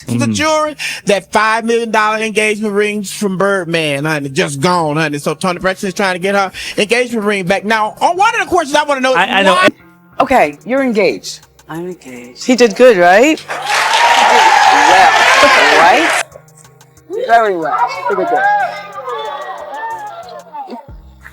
for the jewelry. That $5 million engagement rings from Birdman, honey, just gone, honey. So Toni Braxton is trying to get her engagement ring back. Now, one of the questions I want to know is I know. Okay, you're engaged. I'm engaged. He did good, right? Well, right? Very well. He did good.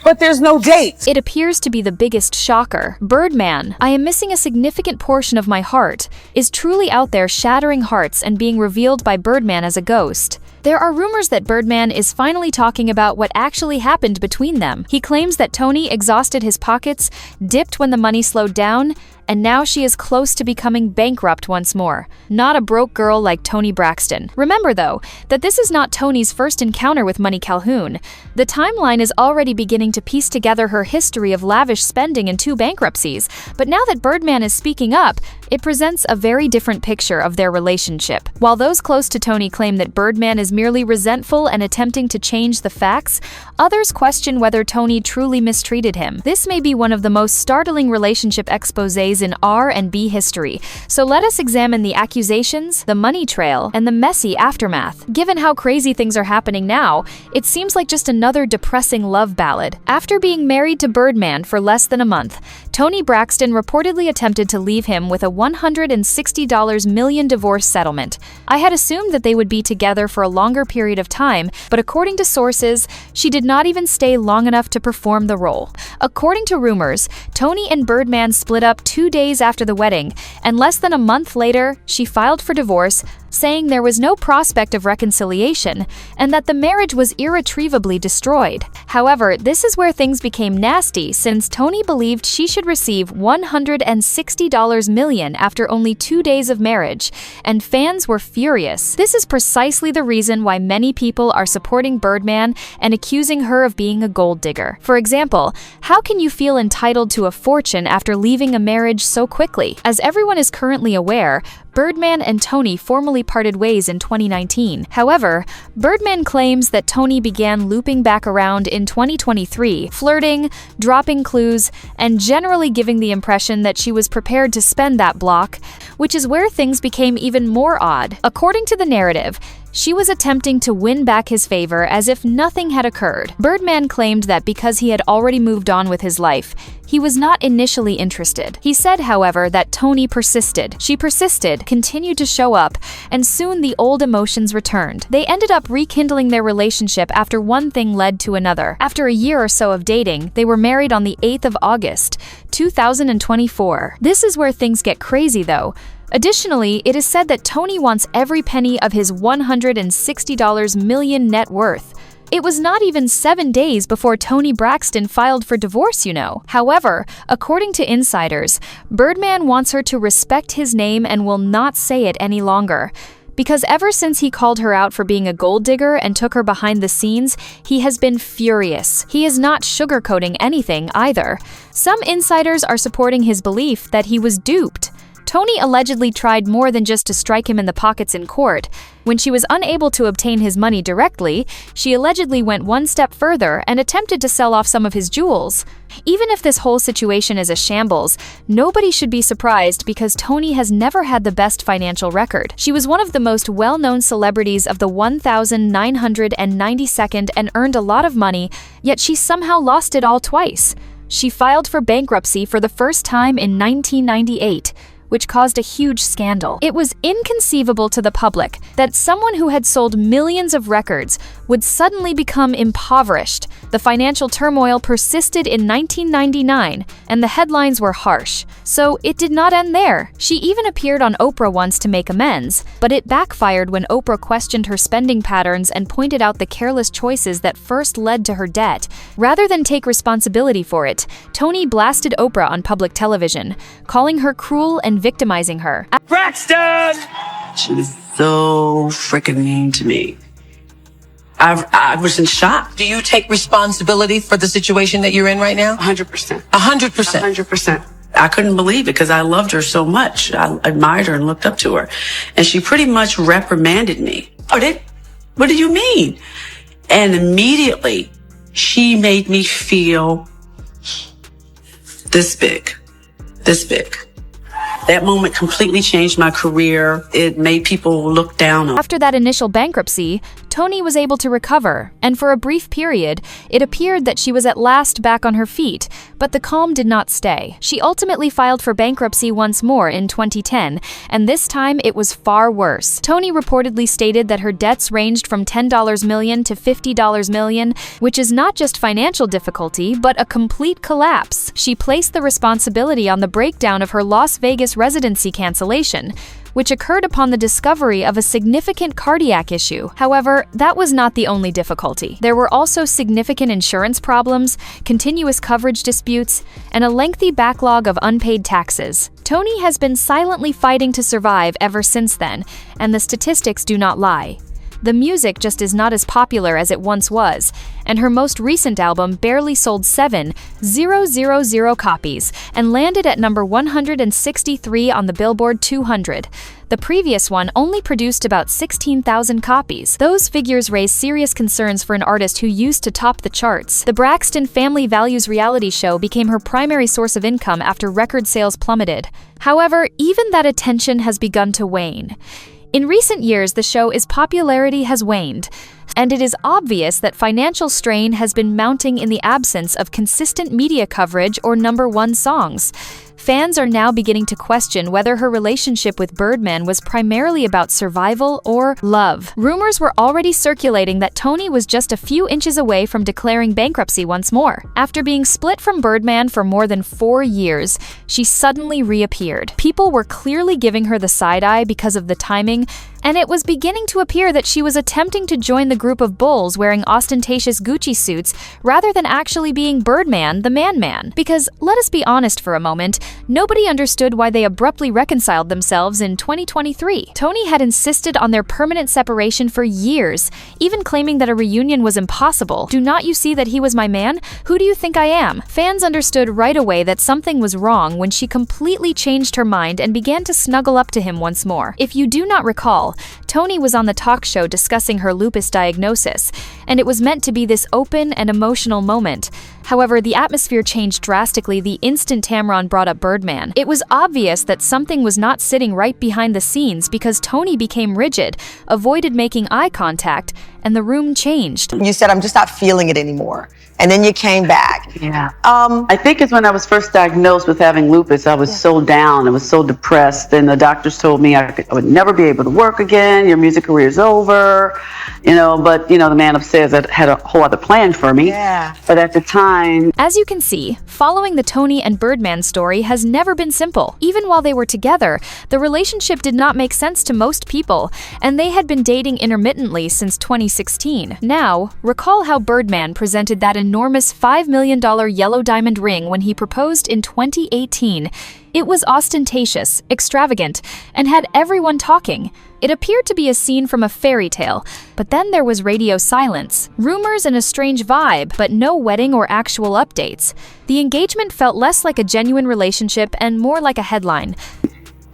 But there's no date. It appears to be the biggest shocker. Birdman, I am missing a significant portion of my heart, is truly out there shattering hearts and being revealed by Birdman as a ghost. There are rumors that Birdman is finally talking about what actually happened between them. He claims that Toni exhausted his pockets, dipped when the money slowed down, and now she is close to becoming bankrupt once more. Not a broke girl like Toni Braxton. Remember, though, that this is not Toni's first encounter with Money Calhoun. The timeline is already beginning to piece together her history of lavish spending and 2 bankruptcies, but now that Birdman is speaking up, it presents a very different picture of their relationship. While those close to Toni claim that Birdman is merely resentful and attempting to change the facts, others question whether Toni truly mistreated him. This may be one of the most startling relationship exposés in R&B history, so let us examine the accusations, the money trail, and the messy aftermath. Given how crazy things are happening now, it seems like just another depressing love ballad. After being married to Birdman for less than a month, Toni Braxton reportedly attempted to leave him with a $160 million divorce settlement. I had assumed that they would be together for a longer period of time, but according to sources, she did not even stay long enough to perform the role. According to rumors, Toni and Birdman split up 2 days after the wedding, and less than a month later, she filed for divorce, saying there was no prospect of reconciliation and that the marriage was irretrievably destroyed. However, this is where things became nasty, since Toni believed she should receive $160 million after only 2 days of marriage, and fans were furious. This is precisely the reason why many people are supporting Birdman and accusing her of being a gold digger. For example, how can you feel entitled to a fortune after leaving a marriage so quickly? As everyone is currently aware, Birdman and Toni formally parted ways in 2019. However, Birdman claims that Toni began looping back around in 2023, flirting, dropping clues, and generally giving the impression that she was prepared to spend that block, which is where things became even more odd. According to the narrative, she was attempting to win back his favor as if nothing had occurred. Birdman claimed that because he had already moved on with his life, he was not initially interested. He said, however, that Toni persisted. She persisted, continued to show up, and soon the old emotions returned. They ended up rekindling their relationship after one thing led to another. After a year or so of dating, they were married on the 8th of August, 2024. This is where things get crazy, though. Additionally, it is said that Toni wants every penny of his $160 million net worth. It was not even 7 days before Toni Braxton filed for divorce, you know. However, according to insiders, Birdman wants her to respect his name and will not say it any longer. Because ever since he called her out for being a gold digger and took her behind the scenes, he has been furious. He is not sugarcoating anything either. Some insiders are supporting his belief that he was duped. Toni allegedly tried more than just to strike him in the pockets in court. When she was unable to obtain his money directly, she allegedly went one step further and attempted to sell off some of his jewels. Even if this whole situation is a shambles, nobody should be surprised because Toni has never had the best financial record. She was one of the most well-known celebrities of the 1992nd and earned a lot of money, yet she somehow lost it all twice. She filed for bankruptcy for the first time in 1998. Which caused a huge scandal. It was inconceivable to the public that someone who had sold millions of records would suddenly become impoverished. The financial turmoil persisted in 1999, and the headlines were harsh. So it did not end there. She even appeared on Oprah once to make amends, but it backfired when Oprah questioned her spending patterns and pointed out the careless choices that first led to her debt. Rather than take responsibility for it, Toni blasted Oprah on public television, calling her cruel and victimizing her. Braxton! She was so freaking mean to me. I was in shock. Do you take responsibility for the situation that you're in right now? 100%. 100%. 100%. I couldn't believe it because I loved her so much. I admired her and looked up to her. And she pretty much reprimanded me. What do you mean? And immediately she made me feel this big. That moment completely changed my career. It made people look down on. After that initial bankruptcy, Toni was able to recover, and for a brief period, it appeared that she was at last back on her feet, but the calm did not stay. She ultimately filed for bankruptcy once more in 2010, and this time it was far worse. Toni reportedly stated that her debts ranged from $10 million to $50 million, which is not just financial difficulty, but a complete collapse. She placed the responsibility on the breakdown of her Las Vegas residency cancellation, which occurred upon the discovery of a significant cardiac issue. However, that was not the only difficulty. There were also significant insurance problems, continuous coverage disputes, and a lengthy backlog of unpaid taxes. Toni has been silently fighting to survive ever since then, and the statistics do not lie. The music just is not as popular as it once was, and her most recent album barely sold 7,000 copies and landed at number 163 on the Billboard 200. The previous one only produced about 16,000 copies. Those figures raise serious concerns for an artist who used to top the charts. The Braxton Family Values reality show became her primary source of income after record sales plummeted. However, even that attention has begun to wane. In recent years, the show's popularity has waned, and it is obvious that financial strain has been mounting in the absence of consistent media coverage or #1 songs. Fans are now beginning to question whether her relationship with Birdman was primarily about survival or love. Rumors were already circulating that Toni was just a few inches away from declaring bankruptcy once more. After being split from Birdman for more than 4 years, she suddenly reappeared. People were clearly giving her the side eye because of the timing, and it was beginning to appear that she was attempting to join the group of bulls wearing ostentatious Gucci suits rather than actually being Birdman, the man. Because, let us be honest for a moment, nobody understood why they abruptly reconciled themselves in 2023. Toni had insisted on their permanent separation for years, even claiming that a reunion was impossible. "Do not you see that he was my man? Who do you think I am?" Fans understood right away that something was wrong when she completely changed her mind and began to snuggle up to him once more. If you do not recall, Toni was on the talk show discussing her lupus diagnosis, and it was meant to be this open and emotional moment. However, the atmosphere changed drastically the instant Tamron brought up Birdman. It was obvious that something was not sitting right behind the scenes because Toni became rigid, avoided making eye contact, and the room changed. You said, I'm just not feeling it anymore. And then you came back. Yeah. I think it's when I was first diagnosed with having lupus, I was so down, I was so depressed, and the doctors told me I would never be able to work again, your music career's over, but the man upstairs had a whole other plan for me. Yeah. But at the time... As you can see, following the Toni and Birdman story has never been simple. Even while they were together, the relationship did not make sense to most people, and they had been dating intermittently since 2016. Now, recall how Birdman presented that enormous $5 million yellow diamond ring when he proposed in 2018. It was ostentatious, extravagant, and had everyone talking. It appeared to be a scene from a fairy tale, but then there was radio silence, rumors and a strange vibe, but no wedding or actual updates. The engagement felt less like a genuine relationship and more like a headline.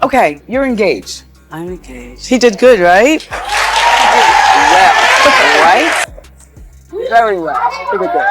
Okay, you're engaged. I'm engaged. He did good, right? Well, right? Very well. Look at that.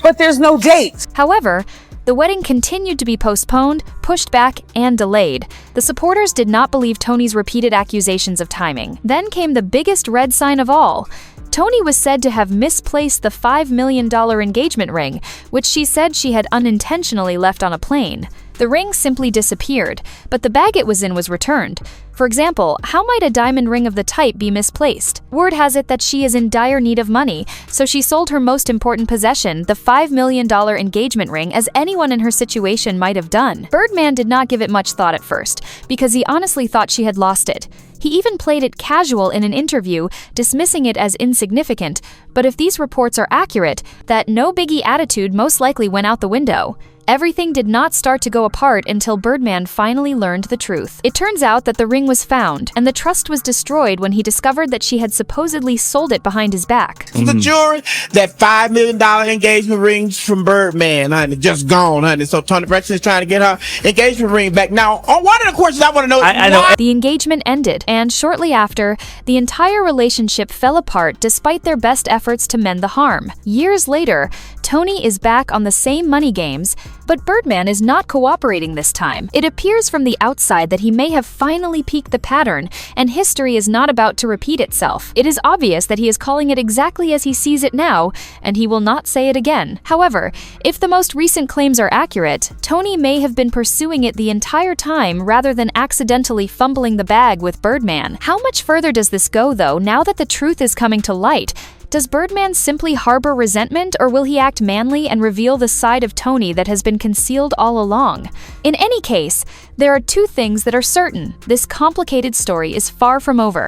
But there's no date. However, the wedding continued to be postponed, pushed back, and delayed. The supporters did not believe Toni's repeated accusations of timing. Then came the biggest red sign of all. Toni was said to have misplaced the $5 million engagement ring, which she said she had unintentionally left on a plane. The ring simply disappeared, but the bag it was in was returned. For example, how might a diamond ring of the type be misplaced? Word has it that she is in dire need of money, so she sold her most important possession, the $5 million engagement ring, as anyone in her situation might have done. Birdman did not give it much thought at first, because he honestly thought she had lost it. He even played it casual in an interview, dismissing it as insignificant, but if these reports are accurate, that no biggie attitude most likely went out the window. Everything did not start to go apart until Birdman finally learned the truth. It turns out that the ring was found, and the trust was destroyed when he discovered that she had supposedly sold it behind his back. The jury, that $5 million engagement rings from Birdman, honey, just gone, honey. So Toni Braxton is trying to get her engagement ring back. Now, one of the questions I want to know is why? The engagement ended, and shortly after, the entire relationship fell apart despite their best efforts to mend the harm. Years later, Toni is back on the same money games, But Birdman is not cooperating this time. It appears from the outside that he may have finally peaked the pattern, and history is not about to repeat itself. It is obvious that he is calling it exactly as he sees it now, and he will not say it again. However, if the most recent claims are accurate, Toni may have been pursuing it the entire time rather than accidentally fumbling the bag with Birdman. How much further does this go, though, now that the truth is coming to light? Does Birdman simply harbor resentment, or will he act manly and reveal the side of Toni that has been concealed all along? In any case, there are two things that are certain. This complicated story is far from over.